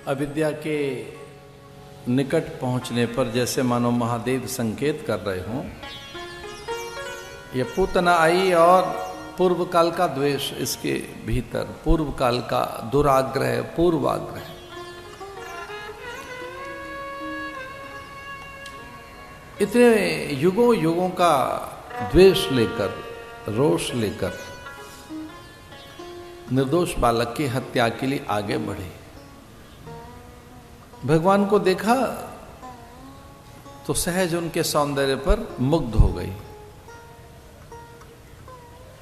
अविद्या के निकट पहुंचने पर जैसे मानो महादेव संकेत कर रहे हों, ये पूतना आई और पूर्व काल का द्वेष इसके भीतर, पूर्व काल का दुराग्रह, पूर्वाग्रह, इतने युगों युगों का द्वेष लेकर, रोष लेकर निर्दोष बालक की हत्या के लिए आगे बढ़े। भगवान को देखा तो सहज उनके सौंदर्य पर मुग्ध हो गई।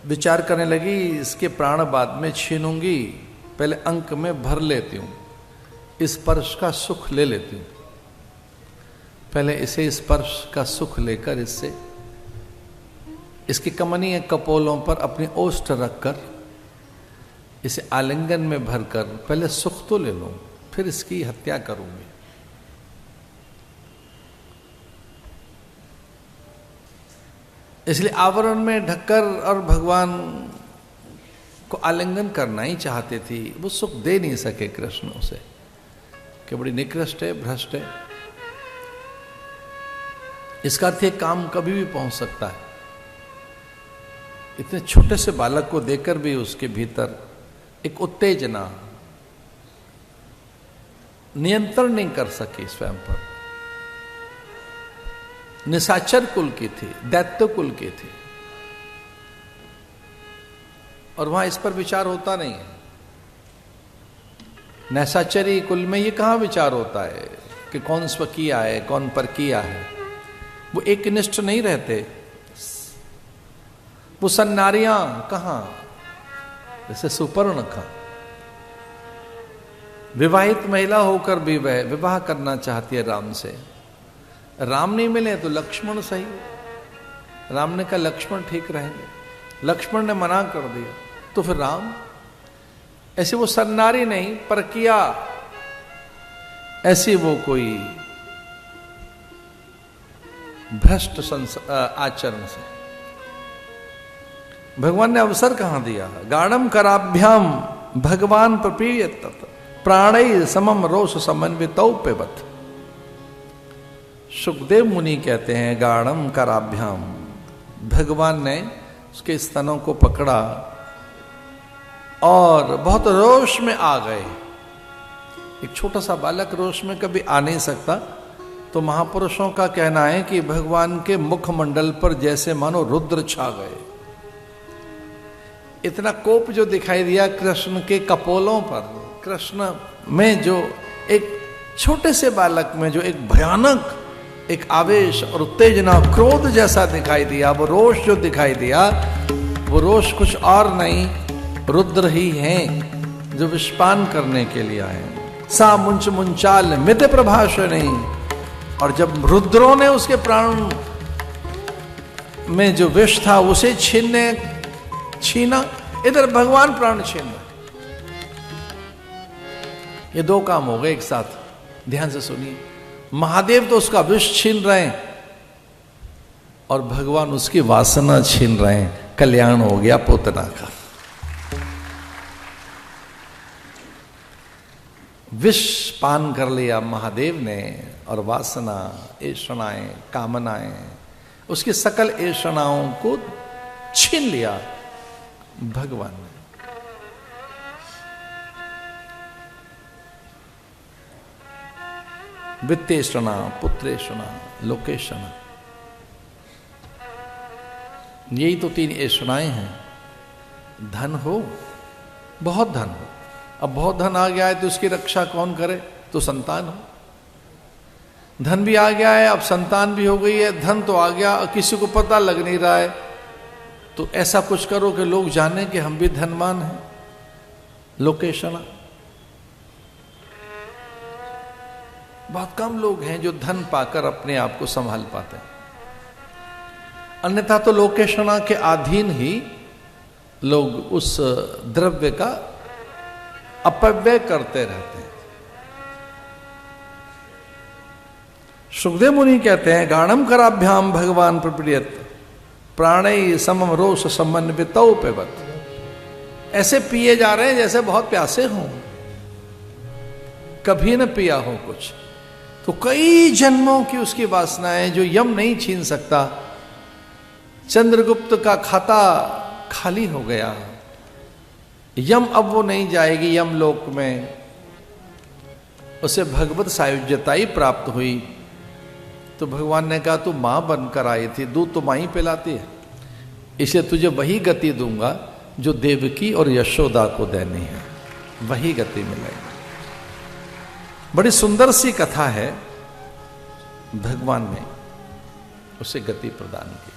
विचार करने लगी, इसके प्राण बाद में छीनूंगी, पहले अंक में भर लेती हूं, इस स्पर्श का सुख ले लेती हूं, पहले इसे स्पर्श का सुख लेकर इससे, इसके कमनीय कपोलों पर अपनी ओष्ठ रखकर इसे आलिंगन में भरकर पहले सुख तो ले लूं, फिर इसकी हत्या करूंगी। इसलिए आवरण में ढककर और भगवान को आलिंगन करना ही चाहते थी। वो सुख दे नहीं सके कृष्ण उसे, कि बड़ी निकृष्ट है, भ्रष्ट है। इसका अर्थ काम कभी भी पहुंच सकता है। इतने छोटे से बालक को देखकर भी उसके भीतर एक उत्तेजना, नियंत्रण नहीं कर सकी स्वयं पर। निशाचर कुल की थी, दैत्य कुल की थी, और वहां इस पर विचार होता नहीं है। नैसाचरी कुल में ये कहां विचार होता है कि कौन स्वकीय है, कौन परकीय है। वो एक निष्ठ नहीं रहते। वो सन्नारियां कहां, जैसे सुपर्णखा विवाहित महिला होकर भी वह विवाह करना चाहती है राम से। राम नहीं मिले तो लक्ष्मण सही। राम ने कहा लक्ष्मण ठीक रहेंगे, लक्ष्मण ने मना कर दिया तो फिर राम। ऐसी वो सन्नारी नहीं, परकिया, ऐसी वो कोई भ्रष्ट आचरण से भगवान ने अवसर कहां दिया। गाढ़म कराभ्याम भगवान प्रपीयत प्राणै समम रोष समन्वितौ पेबत। सुखदेव मुनि कहते हैं गाढ़म कराभ्याम, भगवान ने उसके स्तनों को पकड़ा और बहुत रोष में आ गए। एक छोटा सा बालक रोष में कभी आ नहीं सकता। तो महापुरुषों का कहना है कि भगवान के मुखमंडल पर जैसे मानो रुद्र छा गए। इतना कोप जो दिखाई दिया कृष्ण के कपोलों पर, कृष्ण में जो एक छोटे से बालक में जो एक भयानक एक आवेश और उत्तेजना, क्रोध जैसा दिखाई दिया, वो रोष जो दिखाई दिया, वो रोष कुछ और नहीं, रुद्र ही हैं जो विषपान करने के लिए आए। सा मुंच मुंचाल मित प्रभाष नहीं। और जब रुद्रों ने उसके प्राण में जो विष था उसे छीना, इधर भगवान प्राण छीन रहे। ये दो काम हो गए एक साथ। ध्यान से सुनिए, महादेव तो उसका विष छीन रहे हैं और भगवान उसकी वासना छीन रहे हैं। कल्याण हो गया पोतना का। विष पान कर लिया महादेव ने और वासना, ऐषणाएं, कामनाएं, उसकी सकल ऐषणाओं को छीन लिया भगवान ने। वित्तेषणा, पुत्रेषणा, लोकेषणा, यही तो तीन ऐषणाएं हैं। धन हो, बहुत धन हो। अब बहुत धन आ गया है तो उसकी रक्षा कौन करे? तो संतान हो। धन भी आ गया है, अब संतान भी हो गई है, धन तो आ गया, किसी को पता लग नहीं रहा है, तो ऐसा कुछ करो कि लोग जाने कि हम भी धनवान हैं। लोकेशना। बहुत कम लोग हैं जो धन पाकर अपने आप को संभाल पाते हैं। अन्यथा तो लोकेशना के अधीन ही लोग उस द्रव्य का अपव्यय करते रहते हैं। सुखदेव मुनि कहते हैं गाढ़म कराभ्याम भगवान प्रपीड़ित प्राणै समम रोष समन्वितौ पेबत। ऐसे पिए जा रहे हैं जैसे बहुत प्यासे हों। कभी न पिया हो कुछ, तो कई जन्मों की उसकी वासनाएं जो यम नहीं छीन सकता। चंद्रगुप्त का खाता खाली हो गया, यम अब वो नहीं जाएगी यमलोक में, उसे भगवत सायुज्यता ही प्राप्त हुई। तो भगवान ने कहा तू मां बनकर आई थी, दूध तो मां ही पिलाती है, इसे तुझे वही गति दूंगा जो देवकी और यशोदा को देनी है, वही गति मिलेगी। बड़ी सुंदर सी कथा है, भगवान ने उसे गति प्रदान की।